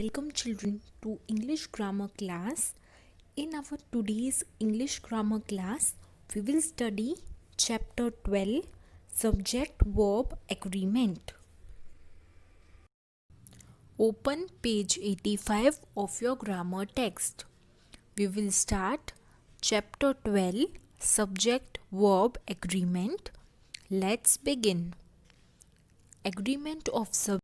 Welcome children to English grammar class. In our today's English grammar class, we will study chapter 12 subject verb agreement. Open page 85 of your grammar text. We will start chapter 12 subject verb agreement. Let's begin. Agreement of subject.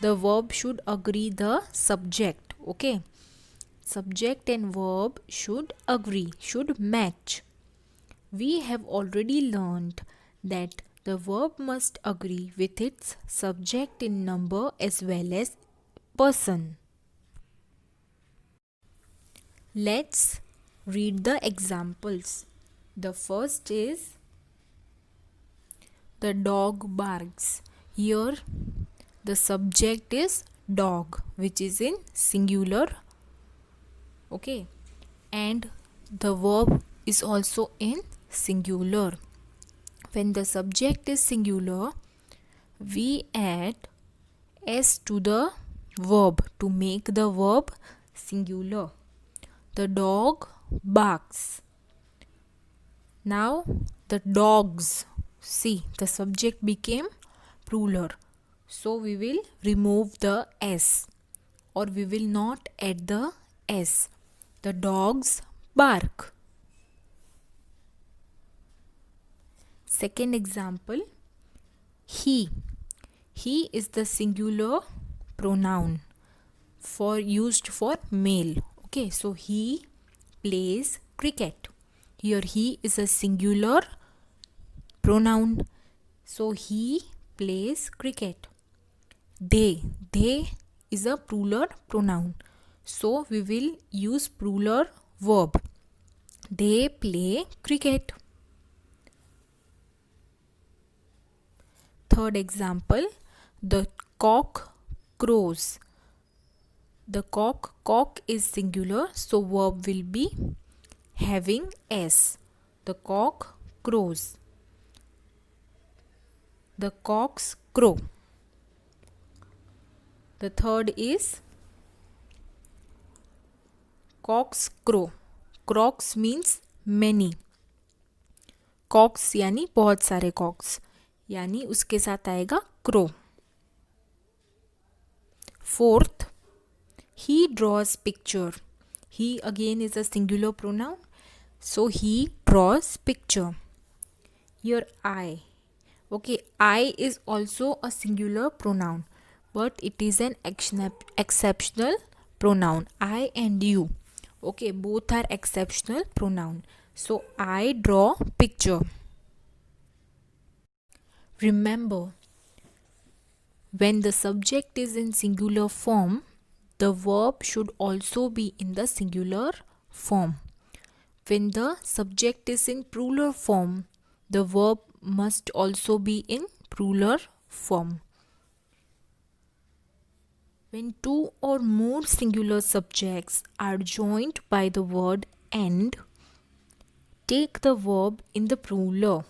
The verb should agree the subject. Okay. Subject and verb should agree, should match. We have already learned that the verb must agree with its subject in number as well as person. Let's read the examples. The first is the dog barks. Here the subject is dog, which is in singular. Okay, and the verb is also in singular. When the subject is singular, we add s to the verb to make the verb singular. The dog barks. Now the dogs. See, the subject became plural. So we will remove the s, or we will not add the s. The dogs bark. Second example, he. He is the singular pronoun used for male. Okay, so he plays cricket. Here he is a singular pronoun. So he plays cricket. They is a plural pronoun. So we will use plural verb. They play cricket. Third example, the cock crows. The cock is singular, so verb will be having s. The cock crows. The cocks crow. The third is cocks crow. Crocs means many. Cocks यानी बहुत सारे cocks, यानी उसके साथ आएगा crow. Fourth, he draws picture. He again is a singular pronoun, so he draws picture. Here I. Okay, I is also a singular pronoun, but it is an exceptional pronoun. I and you. Okay, both are exceptional pronoun. So I draw picture. Remember, when the subject is in singular form, the verb should also be in the singular form. When the subject is in plural form, the verb must also be in plural form. When two or more singular subjects are joined by the word and, take the verb in the plural.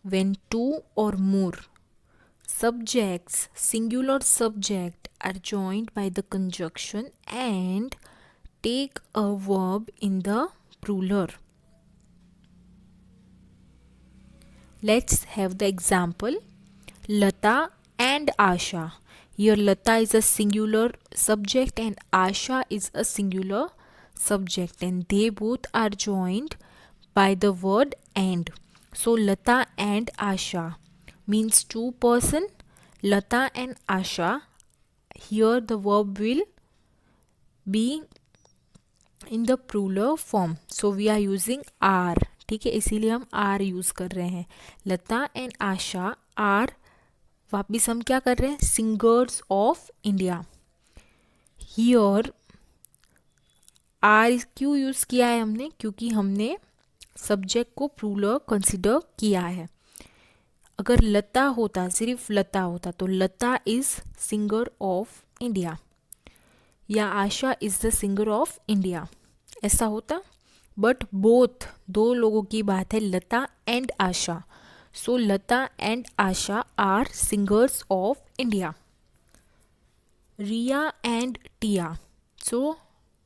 When two or more subjects, singular subject, are joined by the conjunction and, take a verb in the plural. Let's have the example. Lata and Asha. Here Lata is a singular subject and Asha is a singular subject, and they both are joined by the word and. So Lata and Asha means two person. Lata and Asha. Here the verb will be in the plural form. So we are using are. ठीक है, इसीलिए हम are use कर रहे हैं. लता and Asha are, वापिस हम क्या कर रहे हैं, singers of India. Here are क्यों यूज किया है हमने, क्योंकि हमने सब्जेक्ट को प्लूरल कंसिडर किया है. अगर लता होता, सिर्फ लता होता, तो Lata is singer of India या Asha is the singer of India, ऐसा होता. बट बोथ, दो लोगों की बात है, Lata and Asha. So Lata and Asha are singers of India. Riya and Tiya. So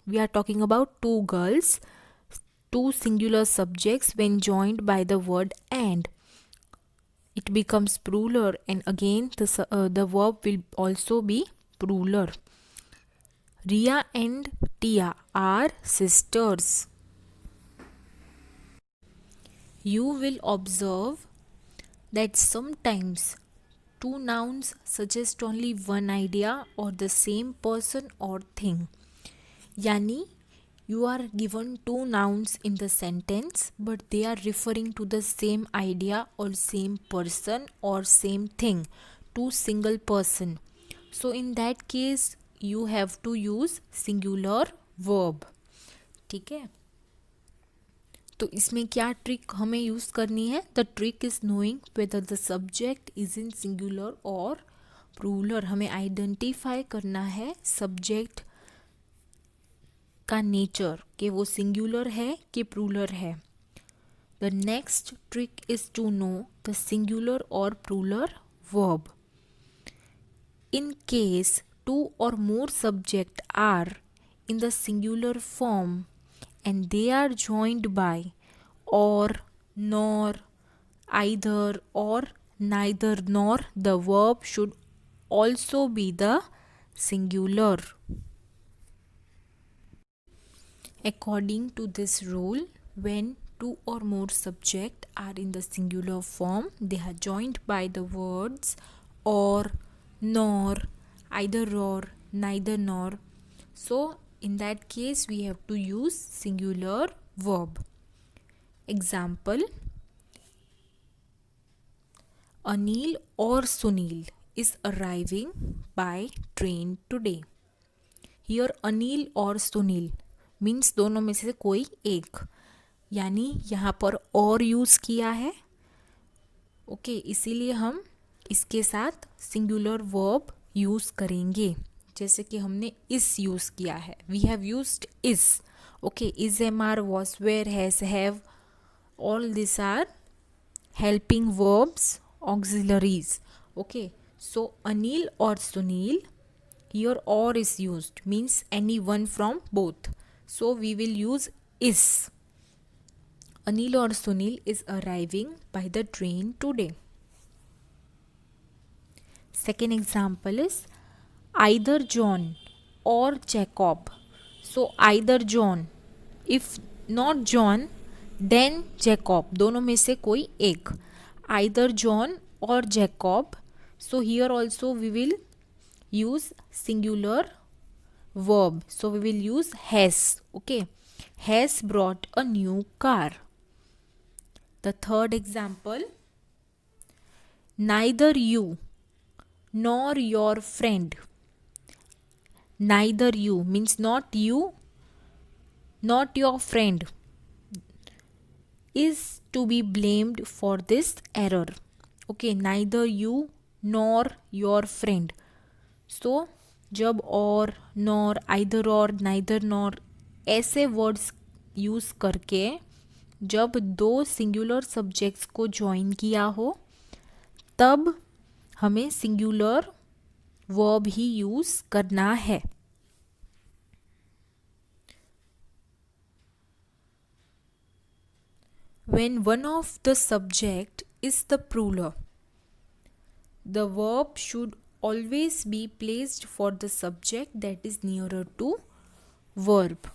we are talking about two girls, two singular subjects. When joined by the word and, it becomes plural, and again the verb will also be plural. Riya and Tia are sisters. You will observe that sometimes two nouns suggest only one idea or the same person or thing. Yani, you are given two nouns in the sentence, but they are referring to the same idea or same person or same thing, to single person. So in that case, you have to use singular verb. ठीक है. तो इसमें क्या trick हमें use करनी है? The trick is knowing whether the subject is in singular और plural. हमें आइडेंटिफाई करना है सब्जेक्ट का नेचर, कि वो सिंगुलर है कि प्लूरल है. The next trick is to know the singular और plural verb. In case two और more subject are in the singular form and they are joined by or, nor, either or, neither nor, the verb should also be the singular. According to this rule, when two or more subjects are in the singular form, they are joined by the words or, nor, either or, neither nor. So in that case, we have to use singular verb. Example: Anil or Sunil is arriving by train today. Here Anil or Sunil means दोनों में से कोई एक, यानी यहाँ पर और use किया है. ओके, इसीलिए हम इसके साथ सिंगुलर वर्ब यूज़ करेंगे. जैसे कि हमने इस यूज़ किया है, we have used is. Okay, is, am, are, was, were, has, have, all this are helping verbs, auxiliaries. Okay, so Anil or Sunil, here or is used, means any one from both. So we will use is. Anil or Sunil is arriving by the train today. Second example is either John or Jacob. So either John, if not John then Jacob, दोनों में से कोई एक. Either John or Jacob. So here also we will use singular verb. So we will use has. Okay, has brought a new car. The third example: neither you nor your friend. Neither you means not you, not your friend, is to be blamed for this error. Okay, neither you nor your friend. So जब और, nor, either और, neither nor ऐसे words use करके जब दो singular subjects को join किया हो, तब हमें सिंगुलर वर्ब ही यूज़ करना है. When one of the subject is the plural, the verb should always be placed for the subject that is nearer to verb.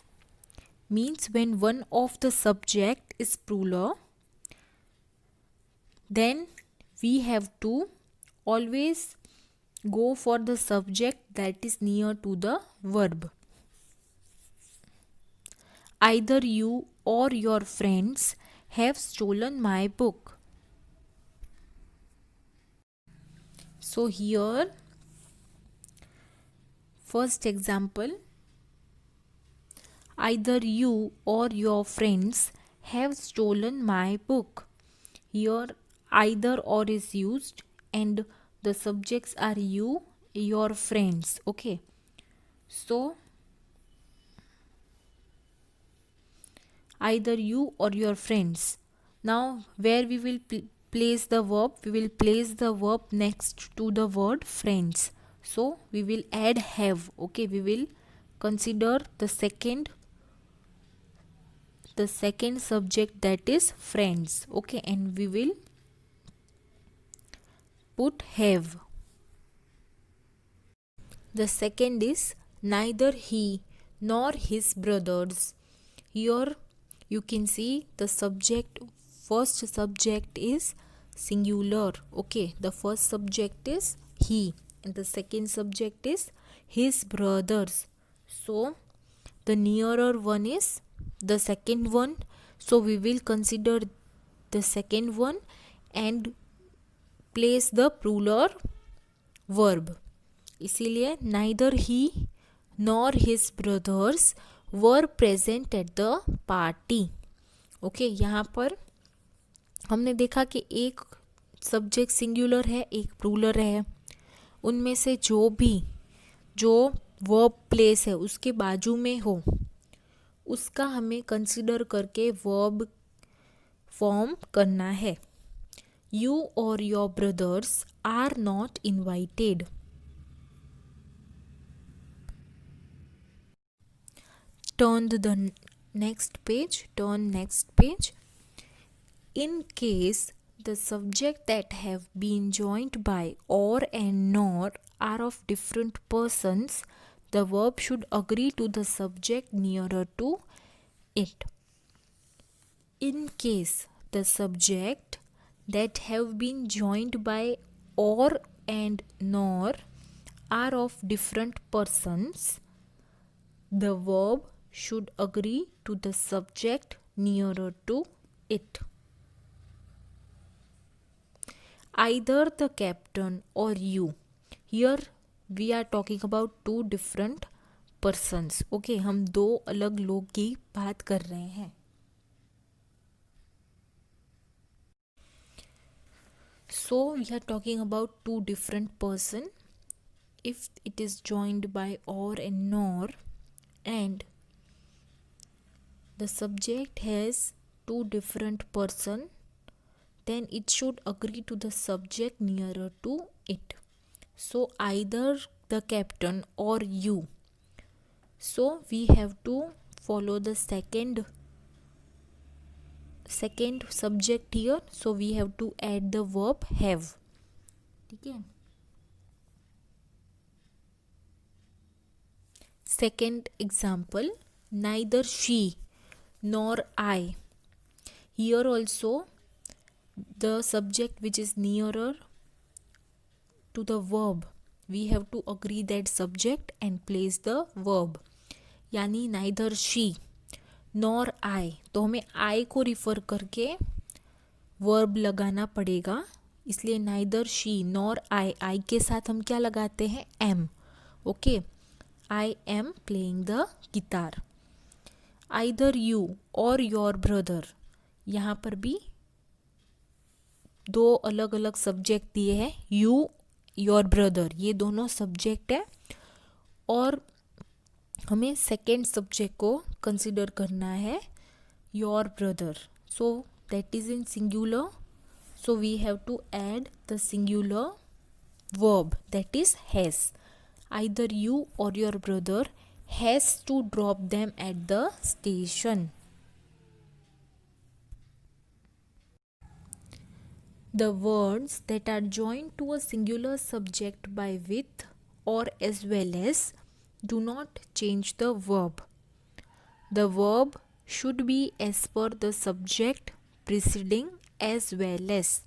Means when one of the subject is plural, then we have to always go for the subject that is near to the verb. Either you or your friends have stolen my book. So here, first example: either you or your friends have stolen my book. Here either or is used and the subjects are you, your friends. Okay, so either you or your friends. Now where we will place the verb, we will place the verb next to the word friends. So we will add have. Okay, we will consider the second subject, that is friends. Okay, and we will put have. The second is neither he nor his brothers. Here you can see the subject, first subject is singular. Okay, the first subject is he and the second subject is his brothers. So the nearer one is the second one. So we will consider the second one and place the plural verb. इसीलिए neither he nor his brothers were present at the party. Okay, यहाँ पर हमने देखा कि एक subject singular है, एक plural है. उनमें से जो वर्ब प्लेस है उसके बाजू में हो उसका हमें कंसिडर करके वर्ब फॉर्म करना है. You or your brothers are not invited. Turn next page. In case the subject that have been joined by or and nor are of different persons, the verb should agree to the subject nearer to it. In case the subject that have been joined by or and nor are of different persons, the verb should agree to the subject nearer to it. Either the captain or you. Here we are talking about two different persons. Okay, हम दो अलग लोग की बात कर रहे हैं. So we are talking about two different person. If it is joined by or and nor and the subject has two different person, then it should agree to the subject nearer to it. So either the captain or you. So we have to follow the second subject here. So we have to add the verb have. ठीक है. Second example, neither she nor I. Here also the subject which is nearer to the verb, we have to agree that subject and place the verb. यानी neither she nor I, तो हमें I को refer करके verb लगाना पड़ेगा. इसलिए neither she nor I के साथ हम क्या लगाते हैं, am. Okay, I am playing the guitar. Either you or your brother, यहाँ पर भी दो अलग अलग सब्जेक्ट दिए हैं. यू, योर ब्रदर, ये दोनों सब्जेक्ट है और हमें सेकेंड सब्जेक्ट को कंसिडर करना है, your brother. So that is in singular. So we have to add the singular verb, that is has. Either you or your brother has to drop them at the station. The words that are joined to a singular subject by with or as well as do not change the verb. The verb should be as per the subject preceding as well as.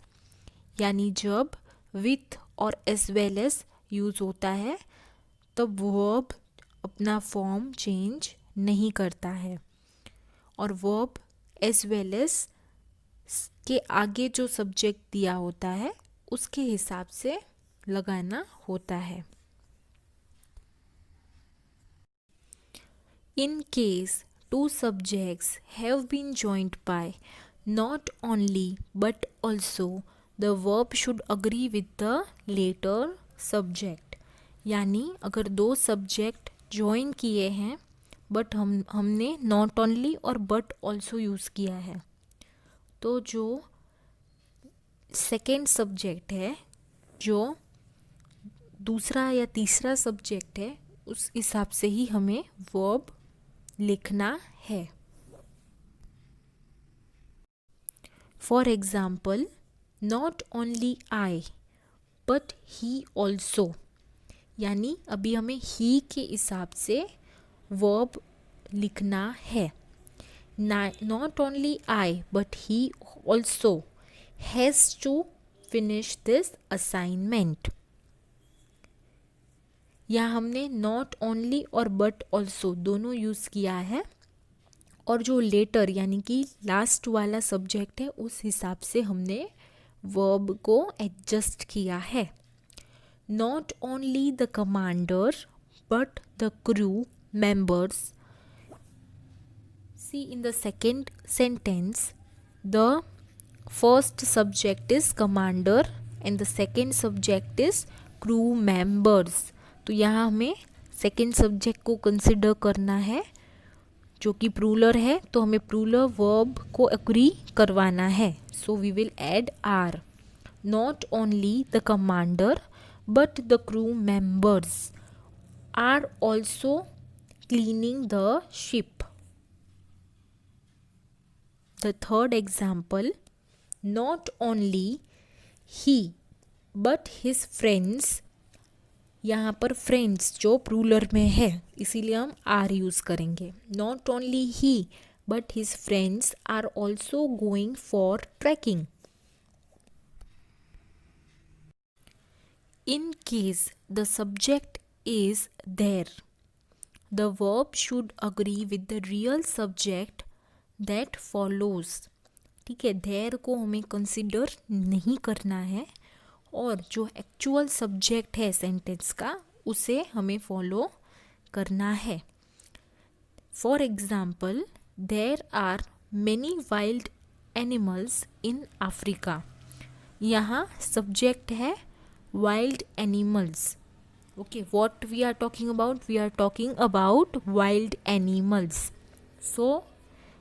यानी जब with और as well as use होता है तब verb अपना form change नहीं करता है और वर्ब एज वेल एज के आगे जो सब्जेक्ट दिया होता है उसके हिसाब से लगाना होता है. In case two subjects have been joined by not only but also the verb should agree with the latter subject. यानी अगर दो सब्जेक्ट ज्वाइन किए हैं बट हमने नॉट ओनली और बट ऑल्सो यूज़ किया है, तो जो सेकेंड सब्जेक्ट है, जो दूसरा या तीसरा सब्जेक्ट है, उस हिसाब से ही हमें वर्ब लिखना है। For example, not only I but he also. यानी अभी हमें ही के हिसाब से वर्ब लिखना है। Not only I but he also has to finish this assignment. यहाँ हमने नॉट ओनली और बट ऑल्सो दोनों यूज़ किया है, और जो लेटर यानी कि लास्ट वाला सब्जेक्ट है उस हिसाब से हमने वर्ब को एडजस्ट किया है। Not only the commander but the crew members. See in the second sentence the first subject is commander and the second subject is crew members. तो यहाँ हमें सेकेंड सब्जेक्ट को कंसिडर करना है जो कि प्रूलर है, तो हमें प्रूलर वर्ब को एग्री करवाना है। So we will add are. Not only the commander but the crew members are also cleaning the ship. The third example, not only he but his friends. यहाँ पर फ्रेंड्स जो प्रूलर में है इसीलिए हम आर यूज़ करेंगे। Not only he but his friends are also going for trekking. In case the subject is there, the verb should agree with the real subject that follows. ठीक है, there को हमें consider नहीं करना है, और जो एक्चुअल सब्जेक्ट है सेंटेंस का उसे हमें फॉलो करना है। For example, there are many wild animals in Africa. यहाँ सब्जेक्ट है wild animals. Okay, what we are talking about? We are talking about wild animals. So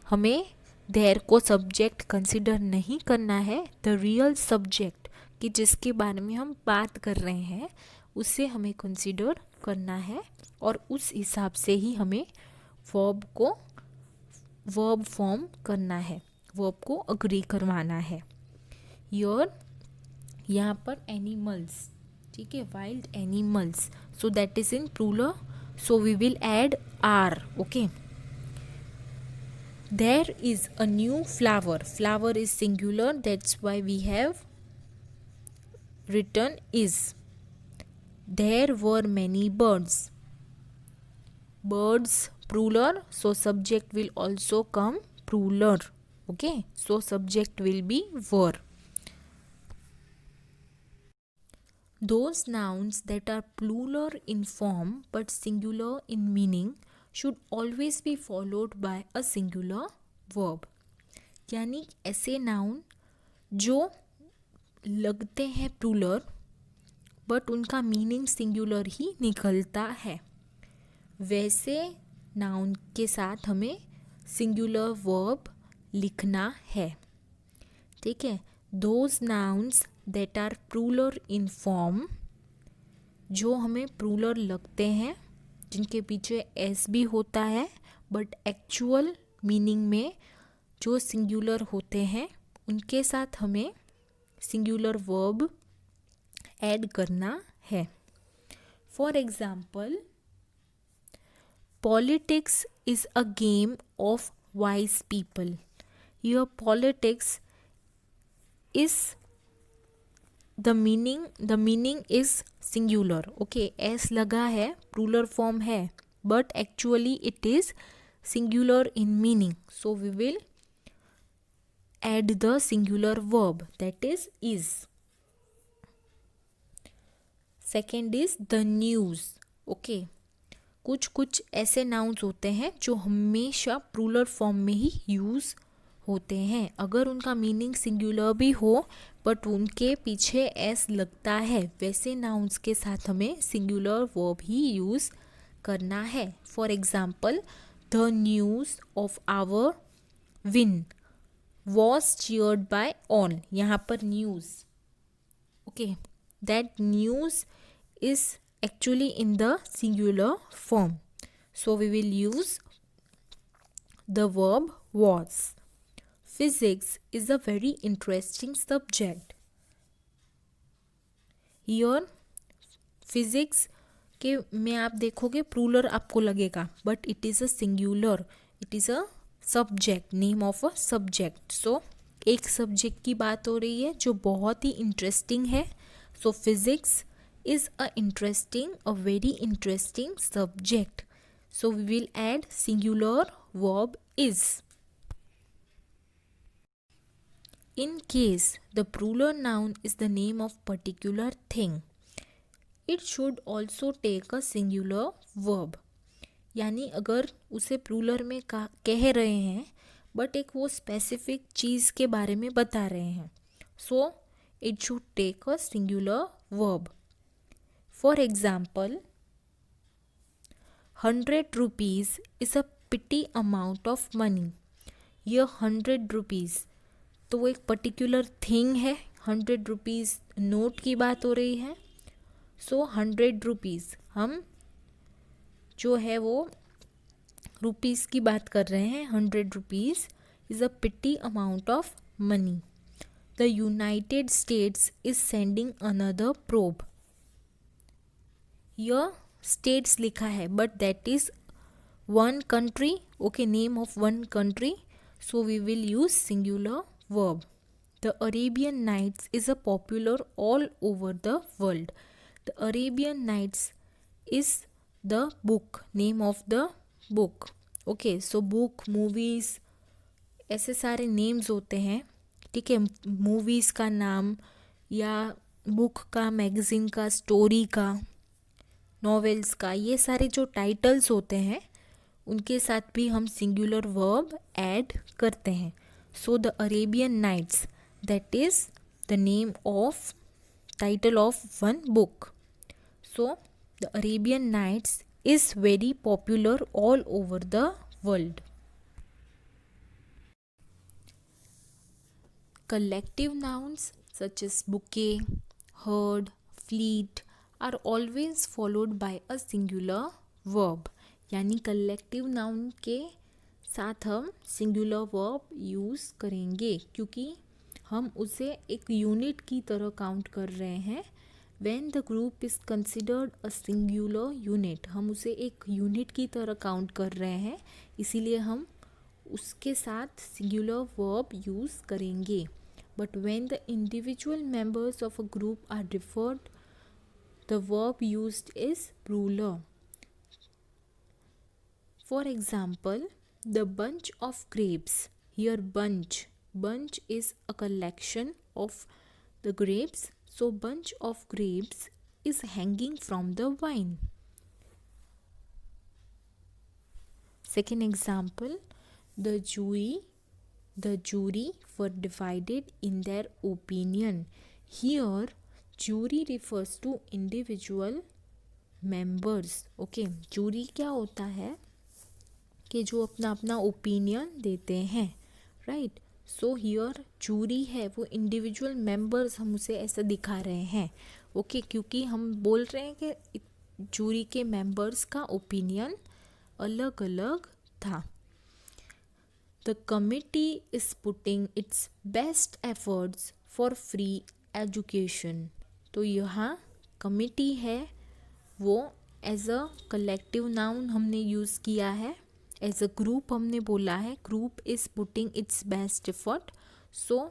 हमें देयर को सब्जेक्ट कंसिडर नहीं करना है, द रियल सब्जेक्ट कि जिसके बारे में हम बात कर रहे हैं उसे हमें कंसिडर करना है, और उस हिसाब से ही हमें वर्ब फॉर्म करना है, वर्ब को अग्री करवाना है। यहाँ पर एनिमल्स, ठीक है, wild animals, so that is in plural, so we will add are. Okay, there is a new flower, flower is singular, that's why we have written is. There were many birds, birds plural, so subject will also come plural. Okay, so subject will be were. Those nouns that are plural in form but singular in meaning should always be followed by a singular verb. यानी ऐसे noun जो लगते हैं plural but उनका meaning singular ही निकलता है, वैसे noun के साथ हमें सिंगुलर वर्ब लिखना है। ठीक है, those nouns that are plural in form, जो हमें प्लूरल लगते हैं, जिनके पीछे एस भी होता है बट एक्चुअल मीनिंग में जो सिंगुलर होते हैं उनके साथ हमें सिंगुलर वर्ब ऐड करना है। For example, politics is a game of wise people. Your politics is the meaning is singular. Okay, S लगा है, प्लूरल फॉर्म है, but actually it is singular in meaning, so we will add the singular verb, that is. Second is the news. Okay, कुछ ऐसे nouns होते हैं जो हमेशा plural form में ही यूज़ होते हैं। अगर उनका मीनिंग सिंगुलर भी हो बट उनके पीछे एस लगता है, वैसे नाउन्स के साथ हमें सिंगुलर वर्ब ही यूज़ करना है। For example, the news of our win was cheered by all. यहाँ पर news, okay, that news is actually in the singular form, so we will use the verb was. Physics is a very interesting subject. Here physics के में आप देखोगे plural आपको लगेगा, but it is a singular, it is a subject, name of a subject. So एक subject की बात हो रही है जो बहुत ही इंटरेस्टिंग है। सो physics is a very interesting subject. So we will add singular verb is. In case the plural noun is the name of particular thing, it should also take a singular verb. यानी अगर उसे plural में कह रहे हैं but एक वो specific चीज़ के बारे में बता रहे हैं, so it should take a singular verb. For example, 100 rupees is a petty amount of money. यह 100 रुपीज़ तो वो एक पर्टिकुलर थिंग है, 100 रुपीज़ नोट की बात हो रही है. सो 100 रुपीज़ हम जो है वो रुपीज़ की बात कर रहे हैं. 100 rupees is a petty amount of money. The United States is sending another probe. यह स्टेट्स लिखा है but that is one country, okay, name of one country, so we will use singular verb. The Arabian Nights is a popular all over the world. The Arabian Nights is the book, name of the book. Okay, so book, movies, ऐसे सारे names होते हैं, ठीक है. Movies का नाम या book का, मैगज़ीन का, स्टोरी का, नॉवेल्स का, ये सारे जो टाइटल्स होते हैं उनके साथ भी हम सिंगुलर वर्ब ऐड करते हैं. So the Arabian Nights, that is the name of title of one book. So the Arabian Nights is very popular all over the world. Collective nouns such as bouquet, herd, fleet are always followed by a singular verb. यानी collective noun के साथ हम singular verb use करेंगे क्योंकि हम उसे एक unit की तरह काउंट कर रहे हैं. When the group is considered a singular unit, हम उसे एक यूनिट की तरह काउंट कर रहे हैं, इसीलिए हम उसके साथ सिंगुलर वर्ब यूज़ करेंगे. But when the individual members of a group are referred, the verb used is plural. For example, the bunch of grapes. Here bunch is a collection of the grapes. So bunch of grapes is hanging from the vine. Second example, the jury were divided in their opinion. Here jury refers to individual members. Okay, jury क्या होता है कि जो अपना अपना opinion देते हैं, right. So here jury है वो इंडिविजुअल मेंबर्स, हम उसे ऐसा दिखा रहे हैं, ओके, क्योंकि हम बोल रहे हैं कि जूरी के मेंबर्स का ओपिनियन अलग अलग था. The committee is putting its best efforts for free education. तो यहाँ कमिटी है वो एज अ कलेक्टिव नाउन हमने यूज़ किया है. एज अ ग्रुप हमने बोला है, group is putting its best effort, so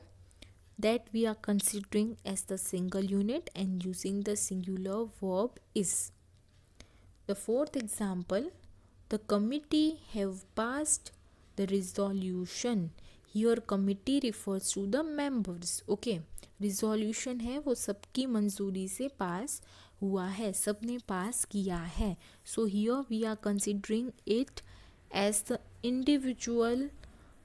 that we are considering as the single unit and using the singular verb is. The fourth example, the committee have passed the resolution. Here committee refers to the members. Okay, resolution है वो सबकी मंजूरी से पास हुआ है, सबने pass किया है. So here we are considering it as the individual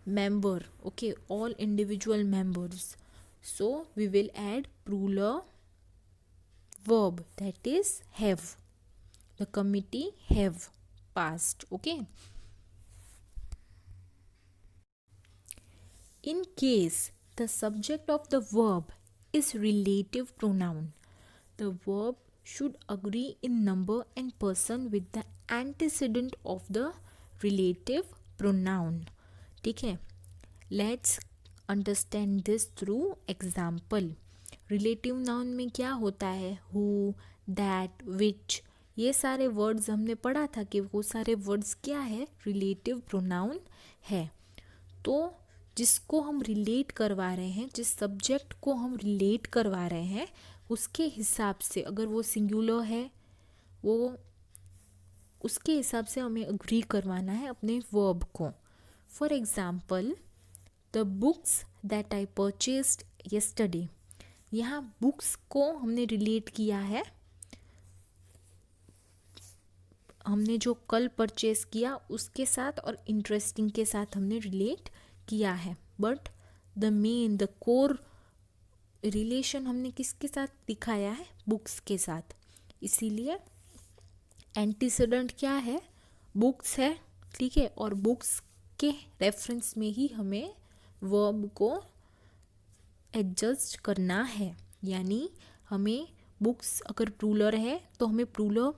member, okay, all individual members. So we will add plural verb, that is have. The committee have passed, okay. In case the subject of the verb is relative pronoun, the verb should agree in number and person with the antecedent of the relative pronoun. ठीक है, let's understand this through example. Relative noun में क्या होता है? Who, that, विच, ये सारे words हमने पढ़ा था कि वो सारे वर्ड्स क्या है? रिलेटिव प्रोनाउन है. तो जिसको हम रिलेट करवा रहे हैं, जिस सब्जेक्ट को हम रिलेट करवा रहे हैं, उसके हिसाब से, अगर वो सिंगुलर है, वो उसके हिसाब से हमें अग्री करवाना है अपने वर्ब को. For example, the books that I purchased yesterday. यहाँ बुक्स को हमने रिलेट किया है, हमने जो कल परचेज किया उसके साथ और इंटरेस्टिंग के साथ हमने रिलेट किया है. But the main, the core relation हमने किसके साथ दिखाया है? बुक्स के साथ. इसीलिए एंटीसीडेंट क्या है? बुक्स है, ठीक है. और बुक्स के रेफरेंस में ही हमें वर्ब को एडजस्ट करना है. यानी हमें बुक्स अगर प्लूरल है तो हमें प्लूरल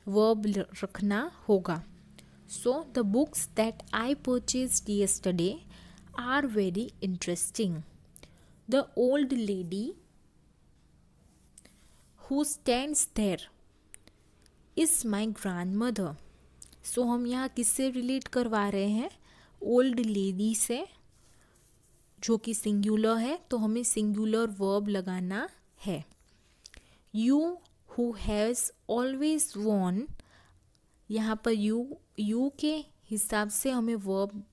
वर्ब रखना होगा. So the books that I purchased yesterday are very interesting. The old lady who stands there is my grandmother. So हम यहाँ किससे रिलेट करवा रहे हैं? ओल्ड लेडी से, जो कि सिंगुलर है, तो हमें सिंगुलर वर्ब लगाना है. You who has always won, यहाँ पर यू के हिसाब से हमें वर्ब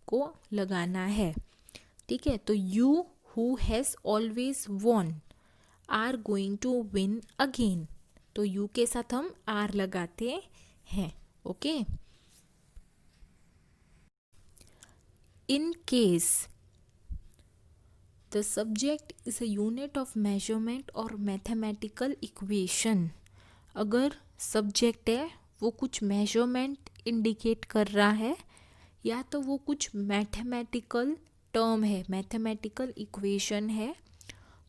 को लगाना है. ठीक है, तो you who has always won are going to win again. तो यू के साथ हम आर लगाते हैं. Okay. In case the subject is a unit of measurement और मैथमेटिकल इक्वेशन. अगर सब्जेक्ट है वो कुछ मेजरमेंट इंडिकेट कर रहा है, या तो वो कुछ मैथमेटिकल टर्म है, मैथमेटिकल इक्वेशन है,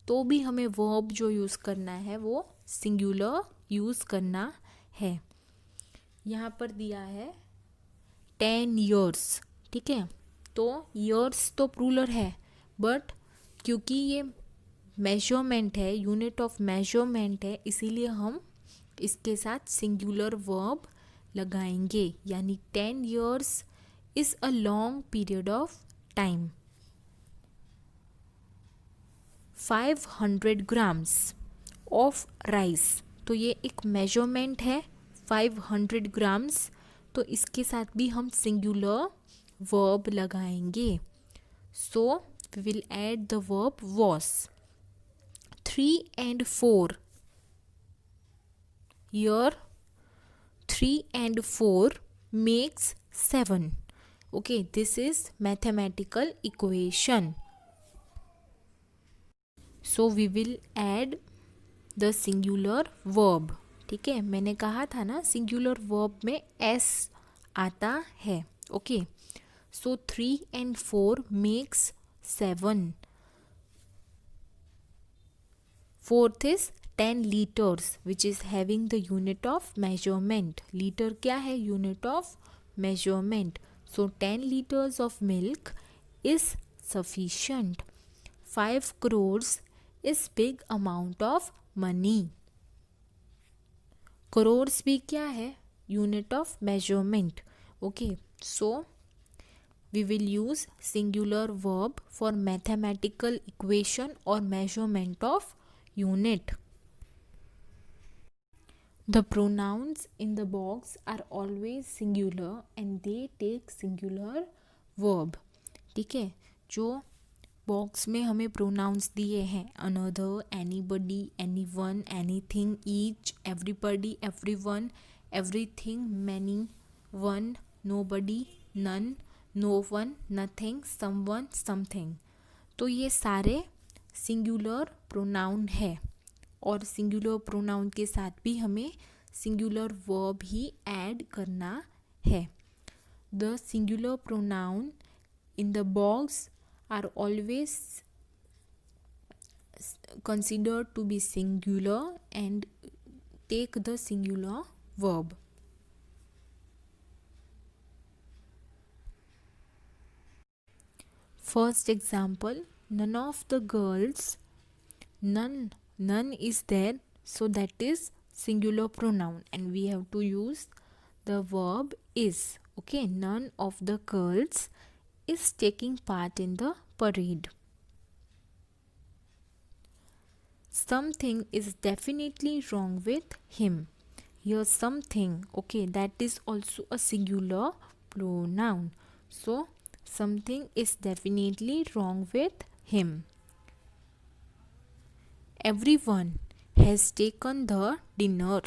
तो भी हमें वर्ब जो यूज़ करना है वो सिंगुलर यूज़ करना है. यहाँ पर दिया है 10 years. ठीक है, तो ईयर्स तो प्लूरल है, बट क्योंकि ये मेजरमेंट है, यूनिट ऑफ मेजरमेंट है, इसीलिए हम इसके साथ सिंगुलर वर्ब लगाएंगे. यानी 10 years is a long period of time. 500 grams of rice. तो ये एक मेजरमेंट है 500 grams, तो इसके साथ भी हम सिंगुलर वर्ब लगाएंगे. So we will add the verb was. 3 and 4. Here 3 and 4 makes 7. Okay, this is mathematical equation. So we will add the singular verb. ठीक है, मैंने कहा था ना सिंगुलर वर्ब में एस आता है. Okay, so 3 and 4 makes 7. Fourth is 10 liters, which is having the unit of measurement. Liter क्या है? Unit of measurement. So 10 liters of milk is sufficient. 5 crores is big amount of money. Crores भी क्या है? Unit of measurement. Okay, so we will use singular verb for mathematical equation or measurement of unit. The pronouns in the box are always singular and they take singular verb. ठीक है, जो box में हमें pronouns दिए हैं, another, anybody, anyone, anything, each, everybody, everyone, everything, many, one, nobody, none, no one, nothing, someone, something. तो ये सारे सिंगुलर प्रोनाउन है और सिंगुलर प्रोनाउन के साथ भी हमें सिंगुलर वर्ब ही ऐड करना है। The singular pronoun in the box are always considered to be singular and take the singular verb. First example, none of the girls, none is there, so that is singular pronoun and we have to use the verb is. Okay, none of the girls is taking part in the parade. Something is definitely wrong with him. Here something, okay, that is also a singular pronoun. So something is definitely wrong with him. Everyone has taken the dinner.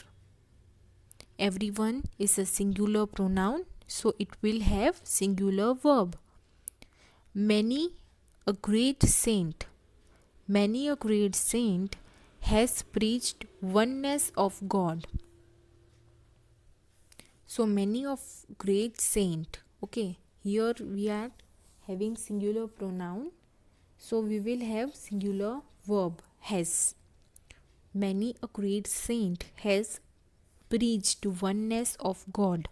Everyone is a singular pronoun, so it will have singular verb. Many a great saint. Many a great saint has preached oneness of God. So many of great saint. Okay, here we are having singular pronoun, so we will have singular verb has. Many a great saint has preached oneness of God.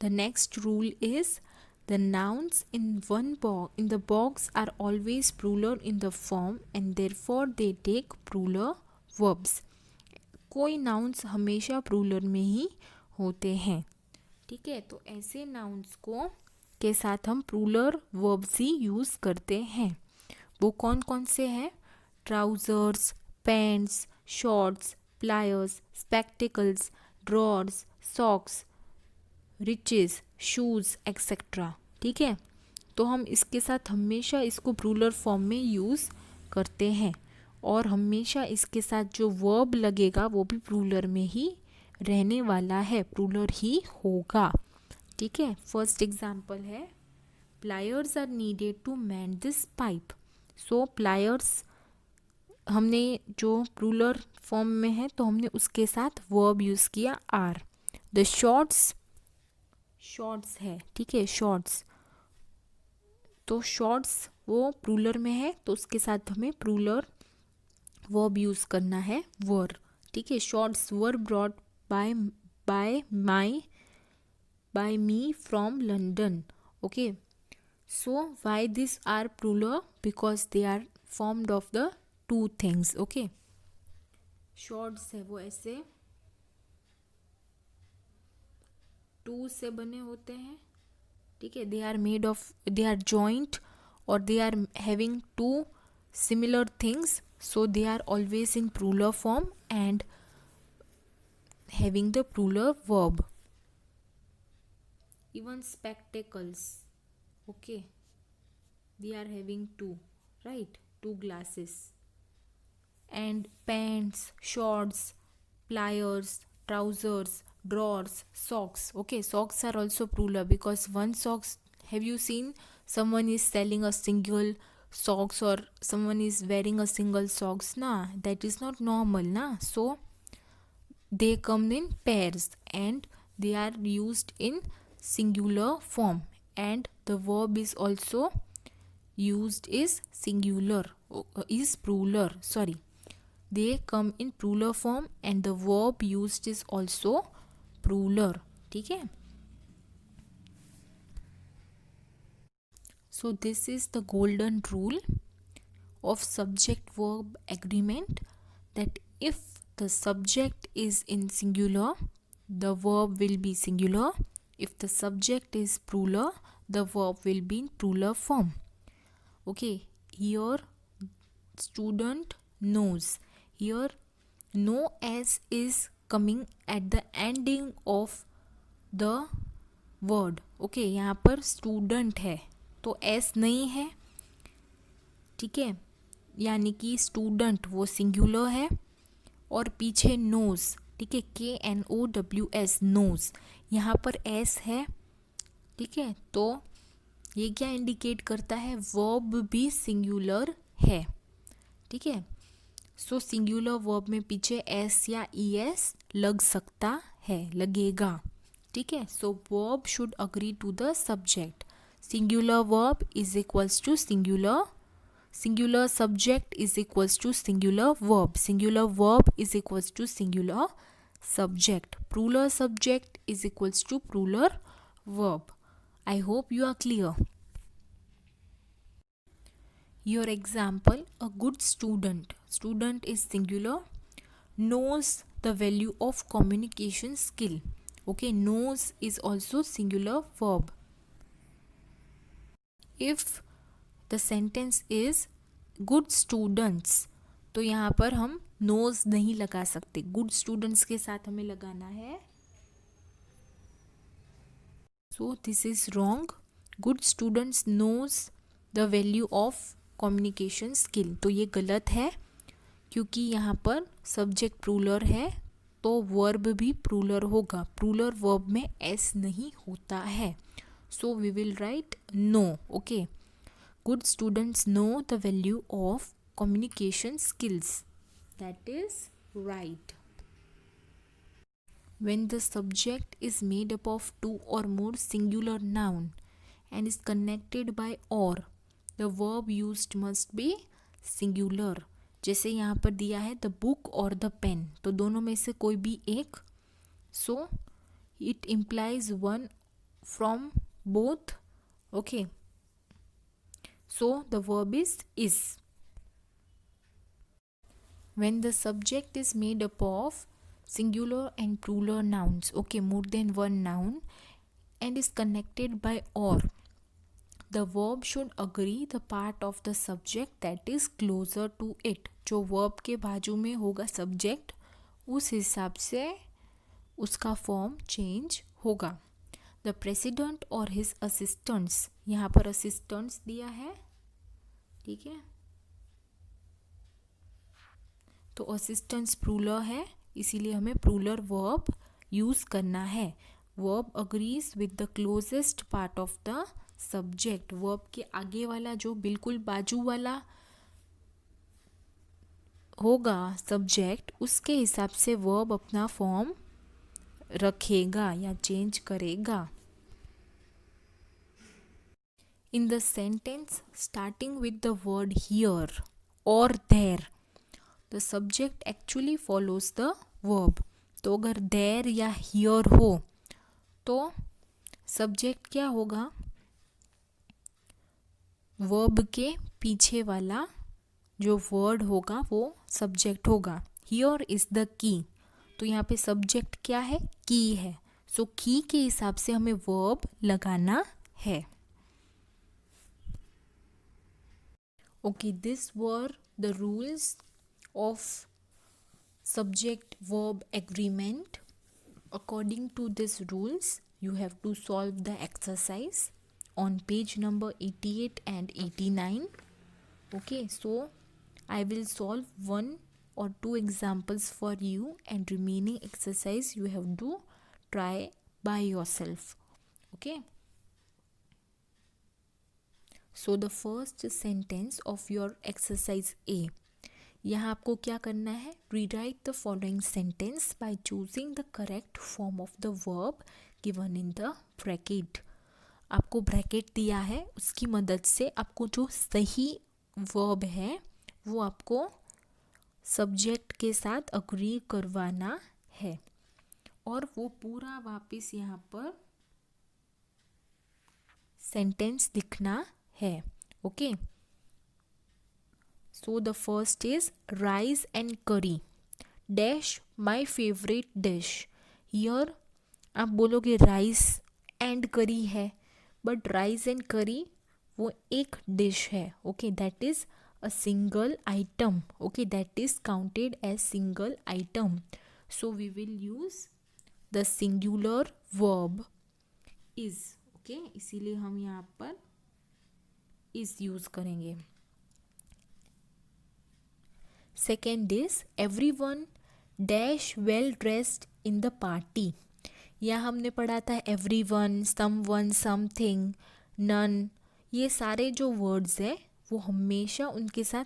The next rule is the nouns in the box are always plural in the form and therefore they take plural verbs. कोई nouns हमेशा plural में ही होते हैं, ठीक है। तो ऐसे nouns को के साथ हम प्लूरल वर्ब्स ही यूज़ करते हैं। वो कौन कौन से हैं? Trousers, pants, shorts, pliers, spectacles, drawers, socks, riches, shoes etcetera, ठीक है। तो हम इसके साथ हमेशा इसको प्लूरल फॉर्म में यूज़ करते हैं और हमेशा इसके साथ जो वर्ब लगेगा वो भी प्लूरल में ही रहने वाला है, प्लूरल ही होगा, ठीक है। फर्स्ट एग्जांपल है pliers are needed to mend this pipe. So pliers हमने जो प्लूरल फॉर्म में है तो हमने उसके साथ वर्ब यूज़ किया आर। द शॉर्ट्स है, ठीक है, शॉर्ट्स, तो शॉर्ट्स वो प्लूरल में है तो उसके साथ हमें प्लूरल वर्ब यूज़ करना है वर, ठीक है। Shorts were brought by me from London. Okay, so why this are plural? Because they are formed of the two things. Okay, shorts है वो ऐसे टू से बने होते हैं, ठीक है। दे आर जॉइंट और they are having two similar things, so they are always in plural form and having the plural verb. Even spectacles, okay, they are having two, right, two glasses. And pants, shorts, pliers, trousers, drawers, socks, okay, socks are also plural because one socks, have you seen someone is selling a single socks or someone is wearing a single socks? Nah, that is not normal, nah. So they come in pairs and they are used in singular form and the verb is also used is singular, is plural, sorry, they come in plural form and the verb used is also plural, ठीक है। So this is the golden rule of subject verb agreement, that if the subject is in singular the verb will be singular, if the subject is plural the verb will be in plural form. Okay, here student knows, here no s is coming at the ending of the word. Okay, यहाँ पर student है तो S नहीं है, ठीक है, यानी कि स्टूडेंट वो सिंगुलर है और पीछे नोज, ठीक है, KNOWS नोज, यहाँ पर एस है ठीक है, तो ये क्या इंडिकेट करता है, वर्ब भी सिंगुलर है। ठीक है, सो सिंगुलर वर्ब में पीछे एस या ई एस लग सकता है, लगेगा। ठीक है, so verb should agree to the subject. Singular verb is equals to singular subject is equals to singular verb is equals to singular subject, plural subject is equals to plural verb. I hope you are clear. Your example, a good student is singular, knows the value of communication skill. Okay, knows is also singular verb. If the sentence is good students, तो यहाँ पर हम knows नहीं लगा सकते, good students के साथ हमें लगाना है, so this is wrong. good students knows the value of communication skill, तो ये गलत है क्योंकि यहाँ पर सब्जेक्ट प्लूरल है तो वर्ब भी प्लूरल होगा, प्लूरल वर्ब में एस नहीं होता है, so we will write no. Okay, good students know the value of communication skills. That is right. When the subject is made up of two or more singular noun and is connected by or, the verb used must be singular. जैसे यहाँ पर दिया है the book और the pen, तो दोनों में से कोई भी एक, so it implies one from both. Okay, so the verb is. When the subject is made up of singular and plural nouns, okay, more than one noun, and is connected by or, the verb should agree the part of the subject that is closer to it. जो verb के बाजू में होगा subject, उस हिसाब से उसका form change होगा. द प्रेसिडेंट और हिज असिस्टेंट्स, यहाँ पर असिस्टेंट्स दिया है. ठीक है, तो असिस्टेंट्स प्लूरल है, इसीलिए हमें प्लूरल वर्ब यूज करना है. Verb agrees with the closest part of the subject, verb के आगे वाला जो बिल्कुल बाजू वाला होगा सब्जेक्ट, उसके हिसाब से वर्ब अपना फॉर्म रखेगा या चेंज करेगा. In the sentence starting with the word here और there, the subject actually follows the verb. तो अगर देयर या हियर हो तो सब्जेक्ट क्या होगा, वर्ब के पीछे वाला जो वर्ड होगा वो सब्जेक्ट होगा. हियर इज द की, तो यहाँ पे सब्जेक्ट क्या है, की है, सो की के हिसाब से हमें वर्ब लगाना है. Okay, this were the rules of subject verb agreement. According to these rules, you have to solve the exercise on page number 88 and 89. Okay, so I will solve one or two examples for you, and remaining exercise you have to try by yourself. Okay, so the first sentence of your exercise A, यहाँ आपको क्या करना है, rewrite the following sentence by choosing the correct form of the verb given in the bracket. आपको bracket दिया है, उसकी मदद से आपको जो सही वर्ब है वो आपको सब्जेक्ट के साथ अग्री करवाना है और वो पूरा वापस यहाँ पर सेंटेंस लिखना है. Okay, so the first is rice and curry dash my favorite dish. here आप बोलोगे राइस एंड करी है, बट राइस एंड करी वो एक डिश है. Okay, that is a single item. Okay, that is counted as single item, so we will use the singular verb is. Okay, इसीलिए हम यहाँ पर इज यूज करेंगे. Second is everyone dash well dressed in the party. यहाँ हमने पढ़ा था everyone, someone, something, none, ये सारे जो वर्ड्स है वो हमेशा उनके साथ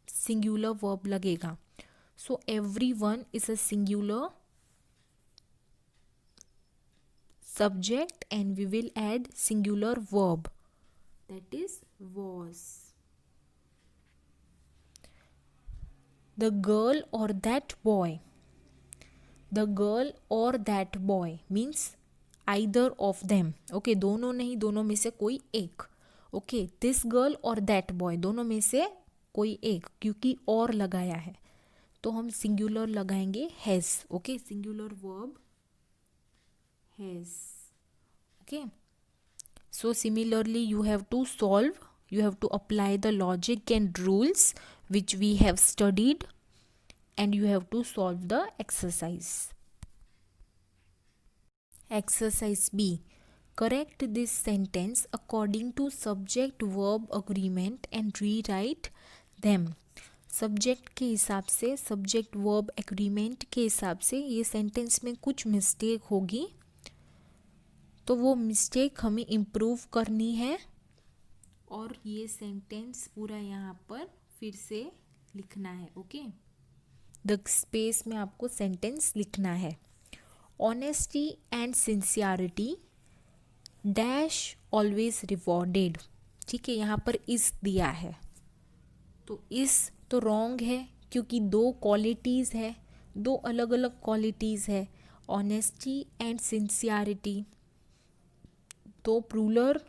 सिंगुलर वर्ब लगेगा. So everyone is a singular subject and we will add singular verb, that is was. The girl or that boy. The girl or that boy means either of them. Okay, दोनों नहीं, दोनों में से कोई एक. Okay, this girl or that boy, दोनों में से कोई एक, क्योंकि और लगाया है तो हम सिंगुलर लगाएंगे has. Okay, singular verb has. Okay, so similarly you have to solve, you have to apply the logic and rules which we have studied, and you have to solve the exercise. Exercise B. Correct this sentence according to subject verb agreement and rewrite them. Subject के हिसाब से, subject verb agreement के हिसाब से ये sentence में कुछ mistake होगी, तो वो मिस्टेक हमें इम्प्रूव करनी है और ये सेंटेंस पूरा यहाँ पर फिर से लिखना है. ओके, द स्पेस में आपको सेंटेंस लिखना है. Honesty and sincerity dash always rewarded. ठीक है, यहाँ पर इस दिया है तो इस तो रॉन्ग है क्योंकि दो क्वालिटीज़ है, दो अलग अलग क्वालिटीज़ है, ऑनेस्टी एंड सिंसियरिटी. तो प्लूरल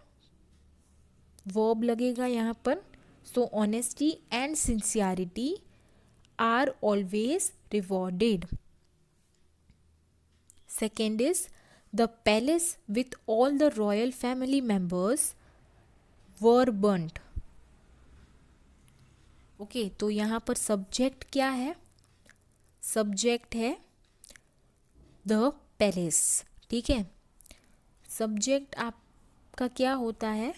वर्ब लगेगा यहाँ पर. So honesty and sincerity are always rewarded. Second is the palace with all the royal family members were burned. Okay, तो यहाँ पर सब्जेक्ट क्या है? सब्जेक्ट है द पैलेस. ठीक है, सब्जेक्ट आपका क्या होता है?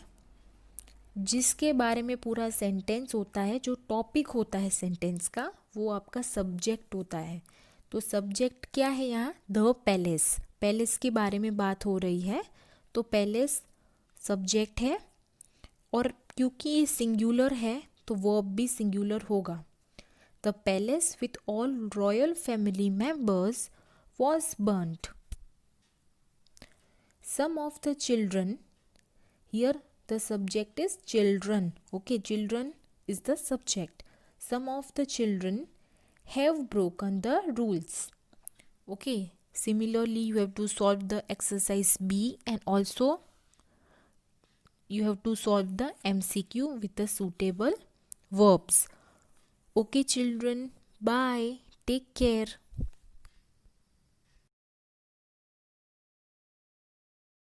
जिसके बारे में पूरा सेंटेंस होता है, जो टॉपिक होता है सेंटेंस का, वो आपका सब्जेक्ट होता है. तो सब्जेक्ट क्या है यहाँ? The palace. पैलेस के बारे में बात हो रही है तो पैलेस सब्जेक्ट है, और क्योंकि ये सिंगुलर है तो वर्ब भी सिंगुलर होगा. The palace with all royal family members was burned. Some of the children, here the subject is children. Okay, children is the subject. Some of the children have broken the rules. Okay, similarly you have to solve the exercise B, and also you have to solve the MCQ with the suitable verbs. Okay children, bye, take care.